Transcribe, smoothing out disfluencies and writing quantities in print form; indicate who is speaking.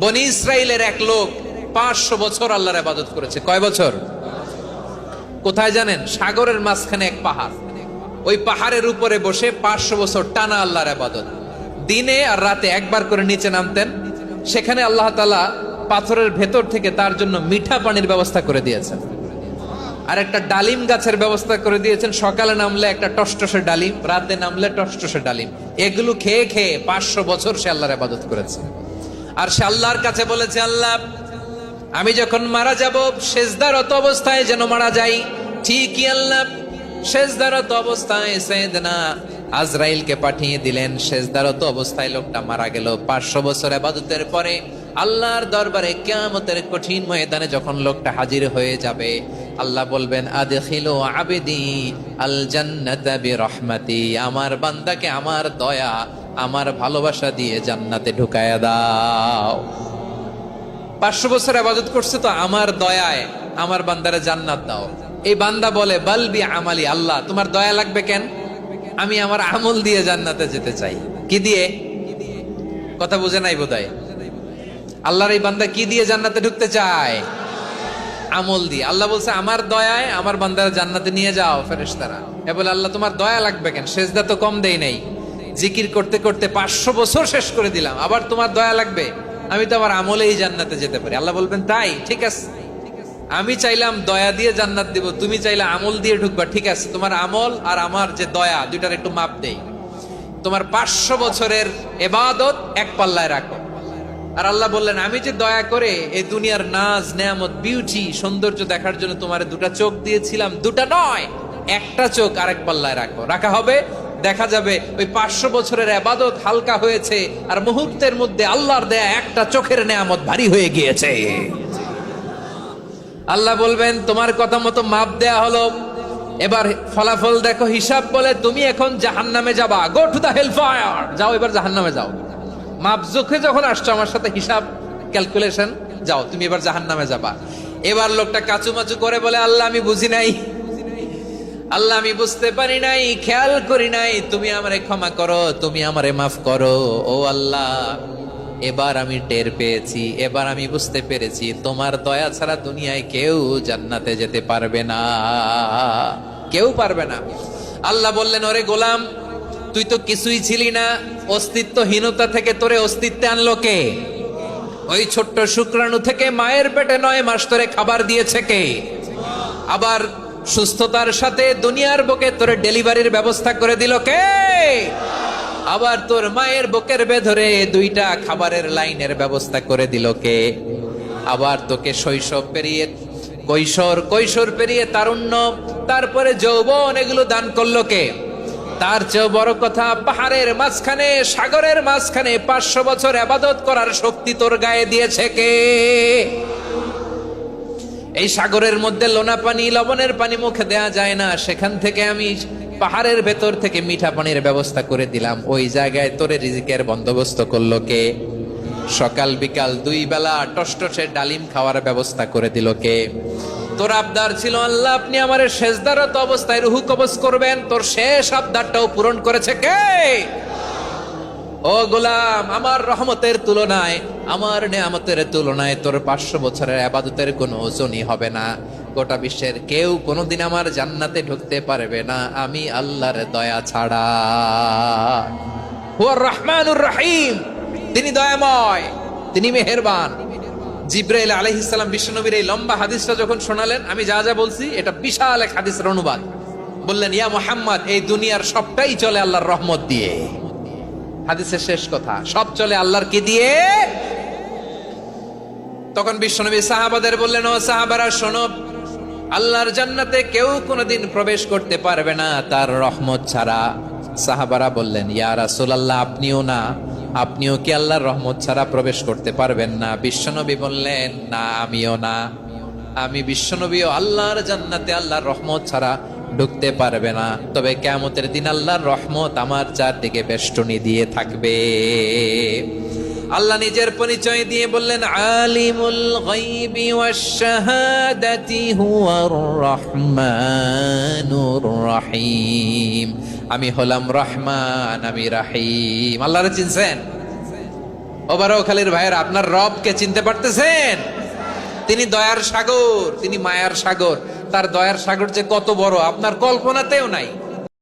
Speaker 1: বনি ইসরাইলের এক লোক 500 বছর আল্লাহর ইবাদত করেছে। কয় বছর? কোথায় জানেন? সাগরের মাঝখানে এক পাহাড়, ওই পাহাড়ের উপরে বসে 500 বছর টানা আল্লাহর ইবাদত। দিনে আর রাতে একবার করে নিচে নামতেন। সেখানে আল্লাহ তাআলা পাথরের ভেতর থেকে তার জন্য মিঠা পানির ব্যবস্থা করে দিয়েছেন, আর একটা ডালিম গাছের ব্যবস্থা করে দিয়েছেন। সকালে নামলে একটা টসটসে ডালিম, রাতে নামলে টসটসে ডালিম। এগুলো খেয়ে খেয়ে 500 বছর সে আল্লাহর ইবাদত করেছে। আর সে আল্লাহর কাছে বলেছে, আল্লাহ আমি যখন মারা যাব সেজদারত অবস্থায় যেন মারা যাই। ঠিকই আল্লাহ সেজদারত অবস্থায় সাইয়েদনা আজরাইলকে পাঠিয়ে দিলেন। সেজদারত অবস্থায় লোকটা মারা গেল। 500 বছর ইবাদতের পরে আল্লাহর দরবারে কিয়ামতের কঠিন ময়দানে যখন লোকটা হাজির হয়ে যাবে, আল্লাহ বলবেন, আদখিলু আবদি আল জান্নাতা বিরহমাতি, আমার বান্দাকে আমার দয়া আমার ভালোবাসা দিয়ে জান্নাতে ঢুকায়া দাও। 500 বছর ইবাদত করছে তো আমার দয়ায় আমার বান্দারে জান্নাত দাও। এই বান্দা বলে, বালবি আমালি, আল্লাহ তোমার দয়া লাগবে কেন? আমি আমার আমল দিয়ে জান্নাতে যেতে চাই। কি দিয়ে? কথা বুঝে নাই বোধহয়। আল্লাহর এই বান্দা কি দিয়ে জান্নাতে ঢুকতে চায়? আমল দিয়ে। আল্লাহ বলছে, আমার দয়ায় আমার বান্দারা জান্নাতে নিয়ে যাও। ফেরেশতারা এ বলে, আল্লাহ তোমার দয়া লাগবে কেন? সেজদা তো কম দেই নাই, জিকির করতে করতে 500 বছর শেষ করে দিলাম, আবার তোমার দয়া লাগবে? আমি তো আমার আমলেই জান্নাতে যেতে পারি। আল্লাহ বলবেন, তাই ঠিক আছে, আমি চাইলাম দয়া দিয়ে জান্নাত দিব, তুমি চাইলে আমল দিয়ে ঢুকবা, ঠিক আছে, তোমার আমল আর আমার যে দয়া দুইটার একটু মাপ দেই। তোমার 500 বছরের ইবাদত এক পাল্লায় রাখো। আর আল্লাহ বললেন, আমি যে দয়া করে এই দুনিয়ার নাজ নেয়ামত বিউটি সৌন্দর্য দেখার জন্য তোমার দুটা চোখ দিয়েছিলাম, দুটা নয় একটা চোখ আরেক পাল্লায় রাখো। রাখা হবে, দেখা যাবে ওই 500 বছরের ইবাদত হালকা হয়েছে, আর মুহূর্তের মধ্যে আল্লাহর দেয়া একটা চোখের নেয়ামত ভারী হয়ে গিয়েছে। আল্লাহ বলবেন, তোমার কথা মতো মাপ দেয়া হলো, এবার ফলাফল দেখো, হিসাব বলে তুমি এখন জাহান্নামে যাবা। Go to the hell fire, যাও এবার জাহান্নামে যাও। মাপ জোখে যখন আসছো আমার সাথে হিসাব ক্যালকুলেশন, যাও তুমি এবার জাহান্নামে যাবা। এবার লোকটা কাচুমাচু করে বলে, আল্লাহ আমি বুঝি নাই, আল্লাহ আমি বুঝতে পারি নাই, খেয়াল করি নাই, তুমি আমারে ক্ষমা করো, তুমি আমারে মাফ করো। ও আল্লাহ, এবার আমি টের পেয়েছি, এবার আমি বুঝতে পেরেছি, তোমার দয়া ছাড়া দুনিয়ায় কেউ জান্নাতে যেতে পারবে না, কেউ পারবে না। আল্লাহ বললেন, ওরে গোলাম, তুই তো কিছুই ছিলি না, অস্তিত্বহীনতা থেকে তোরে অস্তিত্বে আনলো কে? ওই ছোট্ট শুক্রাণু থেকে মায়ের পেটে 9 মাস ধরে খাবার দিয়েছে কে? আবার সুস্থতার সাথে দুনিয়ার বুকে তোরে ডেলিভারির ব্যবস্থা করে দিল কে? আবার তোর মায়ের বুকের ভেতরে 2টা খাবারের লাইনের ব্যবস্থা করে দিল কে? আবার তোকে শৈশব পেরিয়ে কৈশোর পেরিয়ে তারুণ্য, তারপরে যৌবন, এগুলো দান করলো কে? তার চেয়ে বড় কথা, পাহাড়ের মাঝখানে সাগরের মাঝখানে 500 বছর ইবাদত করার শক্তি তোর গায়ে দিয়েছে কে? এই সাগরের মধ্যে লোনা পানি, লবণের পানি মুখে দেয়া যায় না, সেখান থেকে আমি পাহাড়ের ভেতর থেকে মিঠা পানির ব্যবস্থা করে দিলাম। ওই জায়গায় তোরে রিজিকের বন্দোবস্ত করলো কে? সকাল বিকাল 2 বেলা টসটসে ডালিম খাওয়ার ব্যবস্থা করে দিল কে? তোর আবদার ছিল, আল্লাহ আপনি আমার সেজদারত অবস্থায় রুহু কবজ করবেন, তোর শেষ আবদারটাও পূরণ করেছে কে? ও গোলাম, আমার রহমতের তুলনায়, আমার নেয়ামতের তুলনায় তোর 500 বছরের ইবাদতের কোনো ওজনই হবে না। গোটা বিশ্বের কেউ কোনোদিন আমার জান্নাতে ঢুকতে পারবে না আমি আল্লাহর দয়া ছাড়া। হুয়ার রহমানুর রহিম, তিনি দয়াময়, তিনি মেহেরবান। জিব্রাইল আলাইহিস সালাম বিশ্বনবীর এই লম্বা হাদিসটা যখন শোনালেন, আমি যা যা বলছি এটা বিশাল এক হাদিসের অনুবাদ। বললেন, ইয়া মুহাম্মদ, এই দুনিয়ার সবটাই চলে আল্লাহর রহমত দিয়ে। হাদিসের শেষ কথা, সব চলে আল্লাহর কি দিয়ে? তখন বিশ্বনবী সাহাবাদের বললেন, ও সাহাবারা শোনো, আল্লাহর জান্নাতে কেউ কোনোদিন প্রবেশ করতে পারবে না তার রহমত ছাড়া। সাহাবারা বললেন, ইয়া রাসূলুল্লাহ, আপনিও না, আপনিও কি আল্লাহর রহমত ছাড়া প্রবেশ করতে পারবেন না? বিশ্বনবী বললেন, না আমিও না, আমি বিশ্বনবীও আল্লাহর জান্নাতে আল্লাহর রহমত ছাড়া ঢুকতে পারবে না। তবে কিয়ামতের দিন আল্লাহর রহমত আমার চারদিকে বেষ্টনী দিয়ে থাকবে। আল্লাহ নিজের পরিচয় দিয়ে বললেন, আলিমুল গায়বি ওয়াশ শাহাদাতি হুয়ার রহমানুর রহিম, আমি হলাম রহমান, আমি রাহিম। আল্লাহরে চিনছেন? ওবারখালীর ভাইয়ের, আপনার রবকে চিনতে পারতেছেন? তিনি দয়ার সাগর, তিনি মায়ার সাগর। তার দয়ার সাগর যে কত বড় আপনার কল্পনাতেও নাই।